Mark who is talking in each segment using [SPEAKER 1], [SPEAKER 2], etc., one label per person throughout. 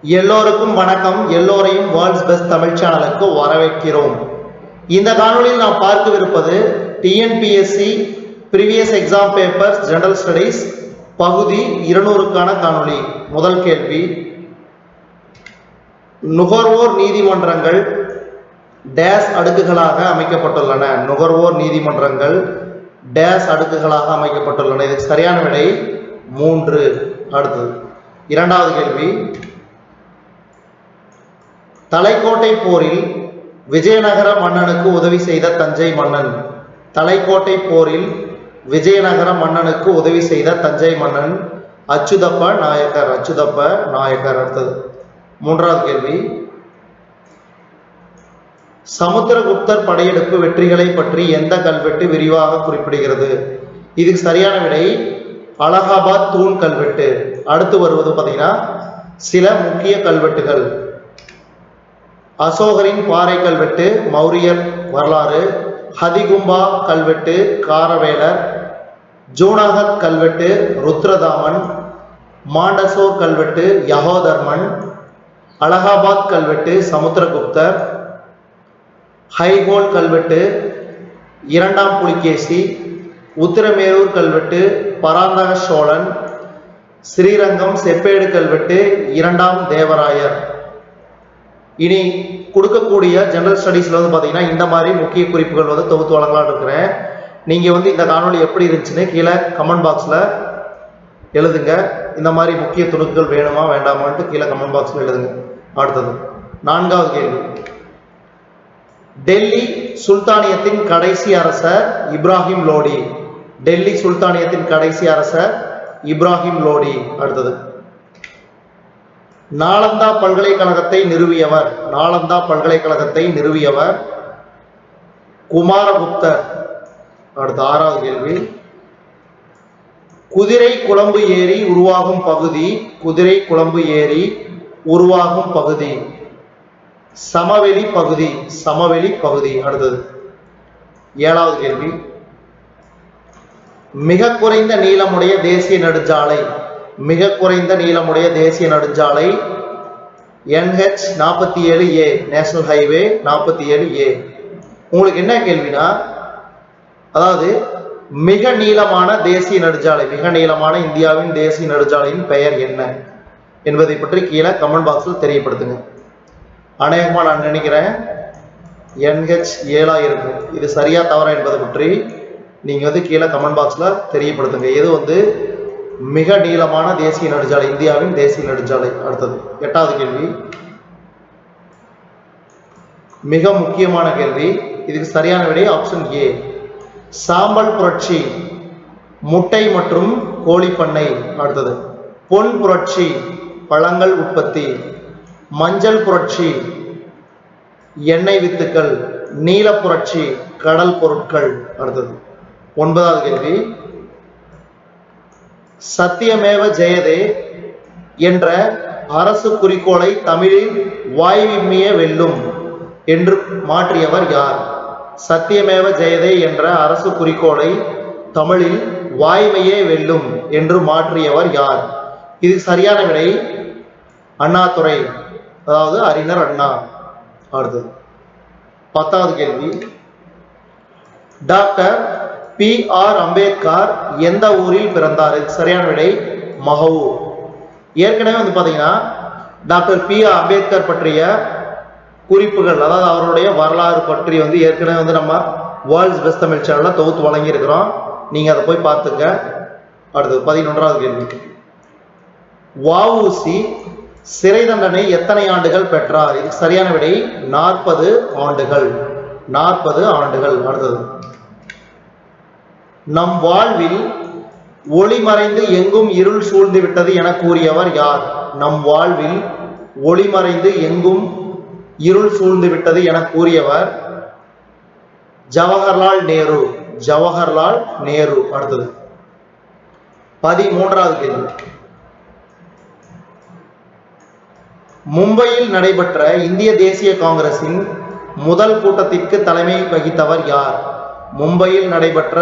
[SPEAKER 1] எல்லோருக்கும் வணக்கம். எல்லோரையும் வேர்ல்ட்ஸ் பெஸ்ட் தமிழ் சேனலுக்கு வரவேற்கிறோம். இந்த காணொலியில் நாம் பார்க்கவிருப்பது TNPSC previous exam papers general studies பகுதி 200க்கான காணொலி. முதல் கேள்வி, நுகர்வோர் நீதிமன்றங்கள் டேஸ் அடுக்குகளாக அமைக்கப்பட்டுள்ளன. நுகர்வோர் நீதிமன்றங்கள் டேஸ் அடுக்குகளாக அமைக்கப்பட்டுள்ளன. இதுக்கு சரியான விடை 3. அடுத்தது இரண்டாவது கேள்வி, தலைக்கோட்டை போரில் விஜயநகர மன்னனுக்கு உதவி செய்த தஞ்சை மன்னன். தலைக்கோட்டை போரில் விஜயநகர மன்னனுக்கு உதவி செய்த தஞ்சை மன்னன் அச்சுதப்ப நாயக்கர். அச்சுதப்ப நாயக்கர். அடுத்தது மூன்றாவது கேள்வி, சமுத்திரகுப்தர் படையெடுப்பு வெற்றிகளை பற்றி எந்த கல்வெட்டு விரிவாக குறிப்பிடுகிறது? இதுக்கு சரியான விடை அலகாபாத் தூண் கல்வெட்டு. அடுத்து வருவது பார்த்தீங்கன்னா சில முக்கிய கல்வெட்டுகள். அசோகரின் பாறை கல்வெட்டு மௌரியர் வரலாறு, ஹதிகும்பா கல்வெட்டு காரவேலர், ஜூனாகத் கல்வெட்டு ருத்ரதாமன், மாண்டசோர் கல்வெட்டு யகோதர்மன், அலகாபாத் கல்வெட்டு சமுத்திரகுப்தர், ஹைகோல் கல்வெட்டு 2ஆம் புலிகேசி, உத்திரமேரூர் கல்வெட்டு பராந்தக சோழன், ஸ்ரீரங்கம் செப்பேடு கல்வெட்டு 2ஆம் தேவராயர். இனி கொடுக்கக்கூடிய ஜெனரல் ஸ்டடீஸ்ல பார்த்தீங்கன்னா இந்த மாதிரி முக்கிய குறிப்புகள் தொகுத்து வழங்கலான்னு இருக்கிறேன். நீங்க இந்த காணொலி எப்படி இருந்துச்சுன்னு கீழே கமெண்ட் பாக்ஸ்ல எழுதுங்க. இந்த மாதிரி முக்கிய துணுக்குகள் வேணுமா வேண்டாமான்ட்டு கீழே கமெண்ட் பாக்ஸ்ல எழுதுங்க. அடுத்தது நான்காவது கேள்வி, டெல்லி சுல்தானியத்தின் கடைசி அரசர் இப்ராஹிம் லோடி. டெல்லி சுல்தானியத்தின் கடைசி அரசர் இப்ராஹிம் லோடி. அடுத்தது நாலந்தா பல்கலைக்கழகத்தை நிறுவியவர். நாலந்தா பல்கலைக்கழகத்தை நிறுவியவர் குமாரகுப்தர். அடுத்த ஆறாவது கேள்வி, குதிரை குழம்பு ஏரி உருவாகும் பகுதி. குதிரை குழம்பு ஏரி உருவாகும் பகுதி சமவெளி பகுதி. சமவெளி பகுதி. அடுத்தது ஏழாவது கேள்வி, மிக குறைந்த நீளமுடைய தேசிய நெடுஞ்சாலை. மிக குறைந்த நீளமுடைய தேசிய நெடுஞ்சாலை NH47A, நேஷனல் ஹைவே 47A. உங்களுக்கு என்ன கேள்வினா, அதாவது மிக நீளமான தேசிய நெடுஞ்சாலை, மிக நீளமான இந்தியாவின் தேசிய நெடுஞ்சாலையின் பெயர் என்ன என்பதை பற்றி கீழே கமெண்ட் பாக்ஸில் தெரியப்படுத்துங்க. அநேகமாக நான் நினைக்கிறேன் NH7 இருக்கும். இது சரியா தவறா என்பதை பற்றி நீங்க கீழே கமெண்ட் பாக்ஸ்ல தெரியப்படுத்துங்க. எது மிக நீளமான தேசிய நெடுஞ்சாலை, இந்தியாவின் தேசிய நெடுஞ்சாலை. அடுத்தது எட்டாவது கேள்வி, மிக முக்கியமான கேள்வி. இதுக்கு சரியான விடை ஆப்ஷன் A, சாம்பல் புரட்சி முட்டை மற்றும் கோழி பண்ணை. அடுத்தது பொன் புரட்சி பழங்கள் உற்பத்தி, மஞ்சள் புரட்சி எண்ணெய் வித்துக்கள், நீல புரட்சி கடல் பொருட்கள். அடுத்தது ஒன்பதாவது கேள்வி, சத்தியமேவ ஜெயதே என்ற அரசு குறிக்கோளை தமிழில் வாய்மையே வெல்லும் என்று மாற்றியவர் யார்? சத்தியமேவ ஜெயதே என்ற அரசு குறிக்கோளை தமிழில் வாய்மையே வெல்லும் என்று மாற்றியவர் யார்? இது சரியான விடை அண்ணாதுரை, அதாவது அறிஞர் அண்ணா. அடுத்தது பத்தாவது கேள்வி, டாக்டர் P.R. அம்பேத்கர் எந்த ஊரில் பிறந்தார்? சரியான விடை மகவூர். ஏற்கனவே பாத்தீங்கன்னா டாக்டர் P.R. அம்பேத்கர் பற்றிய குறிப்புகள், அதாவது அவருடைய வரலாறு பற்றி ஏற்கனவே நம்ம வேர்ல்ட்ஸ் பெஸ்ட் தமிழ் சேனல்ல தொகுத்து வழங்கி இருக்கிறோம். நீங்க அதை போய் பார்த்துங்க. அடுத்தது 11வது கேள்வி, வ.உ.சி. சிறை தண்டனை எத்தனை ஆண்டுகள் பெற்றார்? இதுக்கு சரியான விடை 40 ஆண்டுகள். 40 ஆண்டுகள். அடுத்தது நம் வாழ்வில் ஒளி மறைந்து எங்கும் இருள் சூழ்ந்து விட்டது என கூறியவர் யார்? நம் வாழ்வில் ஒளி மறைந்து எங்கும் இருள் சூழ்ந்து விட்டது என கூறியவர் ஜவஹர்லால் நேரு. ஜவஹர்லால் நேரு. அடுத்தது 13வது கேள்வி, மும்பையில் நடைபெற்ற இந்திய தேசிய காங்கிரசின் முதல் கூட்டத்திற்கு தலைமை வகித்தவர் யார்? மும்பையில் நடைபெற்ற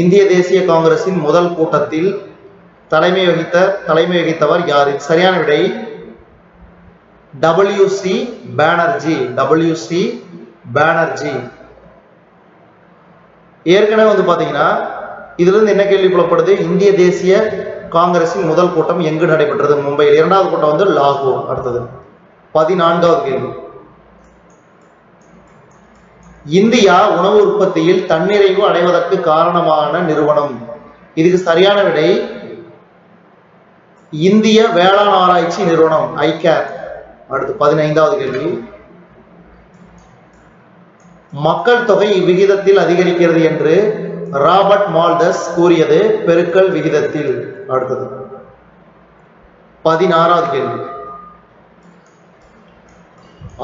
[SPEAKER 1] இந்திய தேசிய காங்கிரசின் முதல் கூட்டத்தில் தலைமை வகித்தவர் யார்? சரியான விடை WC பானர்ஜி. WC பானர்ஜி. ஏற்கனவே வந்து பாத்தீங்கன்னா இதுல இருந்து என்ன கேள்வி புலப்படுது? இந்திய தேசிய காங்கிரசின் முதல் கூட்டம் எங்கு நடைபெற்றது? மும்பையில். இரண்டாவது கூட்டம் வந்து லாகூர். அடுத்தது 14வது கேள்வி. இந்தியா உணவு உற்பத்தியில் தன்னிறைவு அடைவதற்கு காரணமான நிறுவனம். இதுக்கு சரியான விடை இந்திய வேளாண் ஆராய்ச்சி நிறுவனம், ஐகேர். அடுத்து 15வது கேள்வி. மக்கள் தொகை விகிதத்தில் அதிகரிக்கிறது என்று ராபர்ட் மால்தஸ் கூறியது பெருக்கல் விகிதத்தில். அடுத்தது 16வது கேள்வி.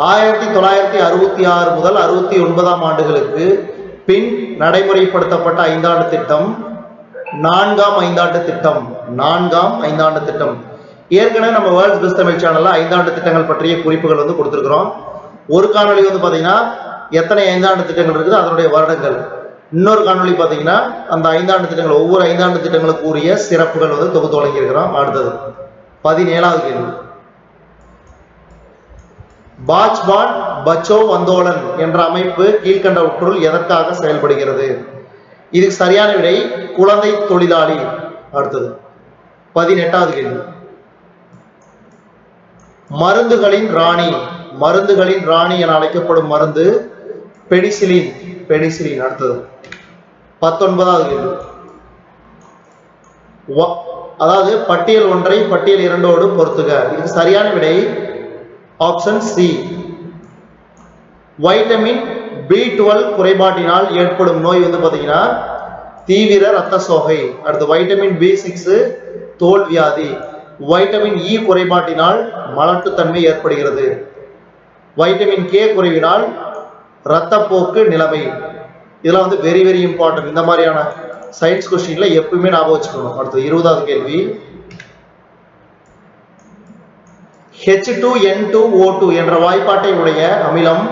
[SPEAKER 1] 1966 முதல் 69ஆம் ஆண்டுகளுக்கு பின் நடைமுறைப்படுத்தப்பட்ட ஐந்தாண்டு திட்டம் 4ஆம் ஐந்தாண்டு திட்டம். 4ஆம் ஐந்தாண்டு திட்டம். ஏற்கனவே நம்ம வேர்ல்ட்ஸ் பெஸ்ட் தமிழ் சேனல்ல ஐந்தாண்டு திட்டங்கள் பற்றிய குறிப்புகள் வந்து கொடுத்திருக்கிறோம். ஒரு காணொலி வந்து பாத்தீங்கன்னா எத்தனை ஐந்தாண்டு திட்டங்கள் இருக்குது அதனுடைய வருடங்கள். இன்னொரு காணொலி பாத்தீங்கன்னா அந்த ஐந்தாண்டு திட்டங்கள், ஒவ்வொரு ஐந்தாண்டு திட்டங்களுக்கு கூறிய சிறப்புகள் வந்து தொகுத்து வழங்கியிருக்கிறோம். அடுத்தது 17வது கேள்வி. பாஜ்பான் பச்சோ அந்தோலன் என்ற அமைப்பு கீழ்கண்டவற்றுள் எதற்காக செயல்படுகிறது? இதுக்கு சரியான விடை குழந்தை தொழிலாளி. அடுத்தது 18வது கேள்வி. மருந்துகளின் ராணி. மருந்துகளின் ராணி என அழைக்கப்படும் மருந்து பெனிசிலின். பெனிசிலின். அடுத்தது 19வது கேள்வி. அதாவது பட்டியல் ஒன்றை பட்டியல் இரண்டோடு பொறுத்துக. இதுக்கு சரியான விடை ஆப்ஷன் சி. வைட்டமின் B12 குறைபாட்டினால் ஏற்படும் நோய் வந்து பாத்தீங்கன்னா தீவிர இரத்த சோகை. அடுத்து வைட்டமின் B6 தோல் வியாதி. வைட்டமின் E குறைபாட்டினால் மலட்டுத்தன்மை ஏற்படுகிறது. வைட்டமின் K குறைவினால் இரத்தப்போக்கு நிலைமை. இதெல்லாம் வந்து வெரி வெரி இம்பார்ட்டன்ட். இந்த மாதிரியான சயின்ஸ் கொஸ்டின்ல எப்பவுமே ஞாபகம் வச்சுக்கணும். அடுத்து 20வது கேள்வி. H2N2O2 என்ற வாய்ப்பாட்டை உடைய அமிலம்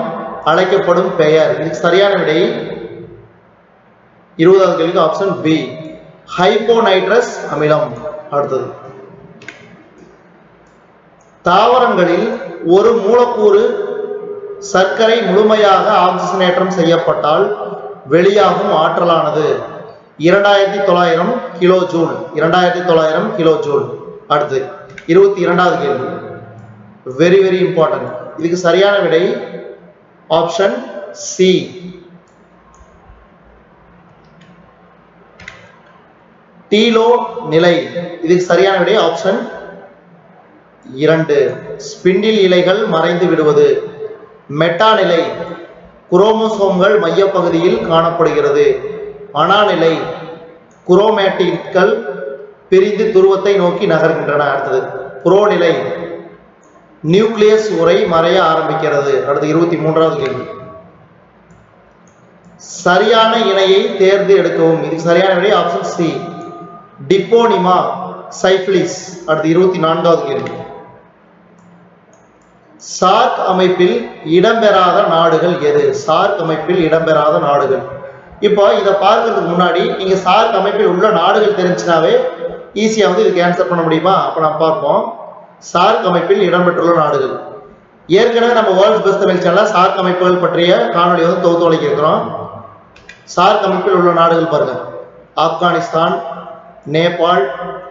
[SPEAKER 1] அழைக்கப்படும் பெயர். இதுக்கு சரியான விடை 20வது கேள்விக்கு ஆப்ஷன் பி, ஹைப்போநைட்ரஸ் அமிலம். அடுத்தது தாவரங்களில் ஒரு மூலக்கூறு சர்க்கரை முழுமையாக ஆக்சிஜனேற்றம் செய்யப்பட்டால் வெளியாகும் ஆற்றலானது 2900 கிலோ ஜூல். 2900 kilo joule. அடுத்து 22வது கேள்வி, வெரி வெரி இம்பார்ட்டன்ட். இதுக்கு சரியான விடை ஆப்ஷன் சி. டீலோ நிலை. இதுக்கு சரியான விடை ஆப்ஷன் 2. ஸ்பிண்டில் இலைகள் மறைந்து விடுவது. மெட்டா நிலை, குரோமோசோம்கள் மையப்பகுதியில் காணப்படுகிறது. அனா நிலை, குரோமேட்டிக்கள் பிரிந்து துருவத்தை நோக்கி நகர்கின்றன. அடுத்தது புரோ நிலை, நியூக்ளியஸ் உரை மறைய ஆரம்பிக்கிறது. அடுத்து 23வது கேள்வி, சரியான இணையை தேர்ந்து எடுக்கவும். இதுக்கு சரியான விடை ஆப்ஷன் சி, டிப்போனிமா சைஃபிலிஸ். அடுத்து 24வது கேள்வி, சார்க் அமைப்பில் இடம்பெறாத நாடுகள் எது? சார்க் அமைப்பில் இடம்பெறாத நாடுகள். இப்போ இதை பார்க்கறதுக்கு முன்னாடி நீங்க சார்க் அமைப்பில் உள்ள நாடுகள் தெரிஞ்சுனாவே ஈஸியா வந்து இதுக்கு ஆன்சர் பண்ண முடியுமா? அப்ப நம்ம பார்ப்போம். சார்க் அமைப்பில் இடம்பெற்றுள்ள நாடுகள். ஏற்கனவே நம்ம வேர்ல்ட்ஸ் பெஸ்ட் தமிழ் சேனல்ல சார்க் அமைப்புகள் பற்றிய காணொலி வந்து தொகுத்து வழங்கியிருக்கிறோம். சார்க் அமைப்பில் உள்ள நாடுகள் பாருங்க, ஆப்கானிஸ்தான்,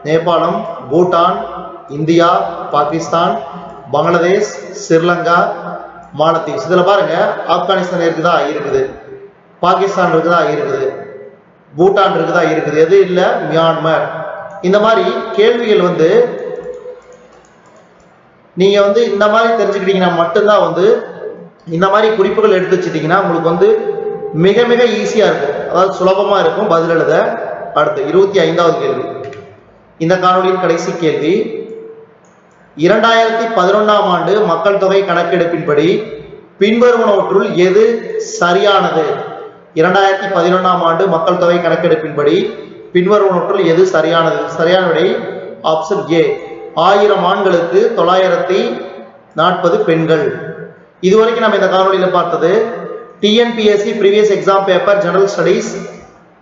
[SPEAKER 1] நேபாளம், பூட்டான், இந்தியா, பாகிஸ்தான், பங்களாதேஷ், ஸ்ரீலங்கா, மாலத்தீவ்ஸ். இதுல பாருங்க, ஆப்கானிஸ்தான் இருக்குதா? இருக்குது. பாகிஸ்தான் இருக்குதா? இருக்குது. பூட்டான் இருக்குதா? இருக்குது. எது இல்ல? மியான்மர். இந்த மாதிரி கேள்விகள் வந்து நீங்க வந்து இந்த மாதிரி தெரிஞ்சுக்கிட்டீங்கன்னா மட்டும்தான் வந்து இந்த மாதிரி குறிப்புகள் எடுத்து வச்சுட்டீங்கன்னா உங்களுக்கு வந்து மிக மிக ஈஸியா இருக்கும், அதாவது சுலபமா இருக்கும் பதில் எழுத. அடுத்து 25வது கேள்வி, இந்த காணொலியின் கடைசி கேள்வி. 2011ஆம் ஆண்டு மக்கள் தொகை கணக்கெடுப்பின்படி பின்வருவனவற்றுள் எது சரியானது? 2011ஆம் ஆண்டு மக்கள் தொகை கணக்கெடுப்பின்படி பின்வருவனவற்றுள் எது சரியானது? சரியான விடை ஆப்ஷன் ஏ, 1000 ஆண்களுக்கு 940 பெண்கள். இதுவரைக்கும் நம்ம இந்த காணொலியில பார்த்தது TNPSC previous exam paper general studies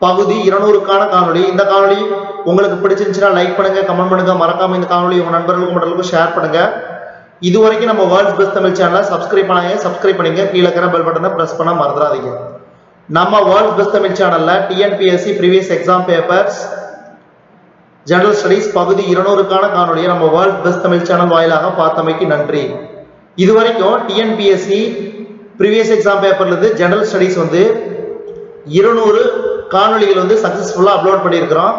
[SPEAKER 1] பகுதி 200க்கான காணொலி. இந்த காணொலி உங்களுக்கு பிடிச்சிருந்துச்சுன்னா லைக் பண்ணுங்க, கமெண்ட் பண்ணுங்க, மறக்காம இந்த காணொலி உங்க நண்பர்களுக்கும் ஷேர் பண்ணுங்க. இது வரைக்கும் நம்ம வேர்ல்ட்ஸ் பெஸ்ட் தமிழ் சேனலை சப்ஸ்கிரைப் பண்ணிங்க, கீழே இருக்கிற பெல் பட்டனை பிரஸ் பண்ண மறந்துடாதீங்க. நம்ம வேர்ல்ட்ஸ் பெஸ்ட் தமிழ் சேனல்ல TNPSC previous exam papers general studies பகுதி 200க்கான காணொலியை நம்ம வேர்ல்ட்ஸ் பெஸ்ட் தமிழ் சேனல் வாயிலாக பார்த்தமைக்கு நன்றி. இது வரைக்கும் டிஎன்பிஎஸ்சி ப்ரீவியஸ் எக்ஸாம் பேப்பர்ல இருந்து ஜெனரல் ஸ்டடீஸ் 200 காணொலிகள் சக்சஸ்ஃபுல்லா அப்லோட் பண்ணியிருக்கிறோம்.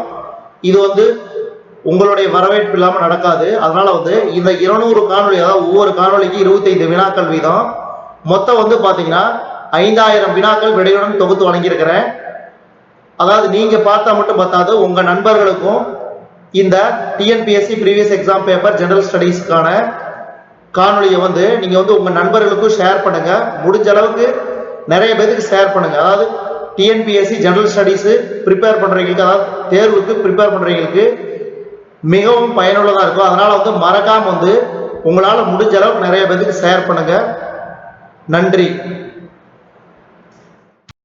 [SPEAKER 1] இது உங்களுடைய வரவேற்பு இல்லாம நடக்காது. அதனால இந்த 200 காணொலி, அதாவது ஒவ்வொரு காணொலிக்கு 25 வினாக்கள் வீதம், மொத்தம் பாத்தீங்கன்னா 5000 வினாக்கள் விடையுடன் தொகுத்து வழங்கியிருக்கிறேன். அதாவது நீங்க பார்த்தா மட்டும் பத்தாது, உங்க நண்பர்களுக்கும் இந்த TNPSC previous exam paper general ஸ்டடீஸ்க்கான காணொலியை நீங்க உங்க நண்பர்களுக்கும் ஷேர் பண்ணுங்க. முடிஞ்ச அளவுக்கு நிறைய பேருக்கு ஷேர் பண்ணுங்க. அதாவது டிஎன்பிஎஸ்சி ஜெனரல் ஸ்டடீஸ் ப்ரிப்பேர் பண்றவங்களுக்கு, அதாவது தேர்வுக்கு ப்ரிப்பேர் பண்றவங்களுக்கு மிகவும் பயனுள்ளதா இருக்கும். அதனால மறக்காம உங்களால முடிஞ்ச அளவுக்கு நிறைய பேருக்கு ஷேர் பண்ணுங்க. நன்றி.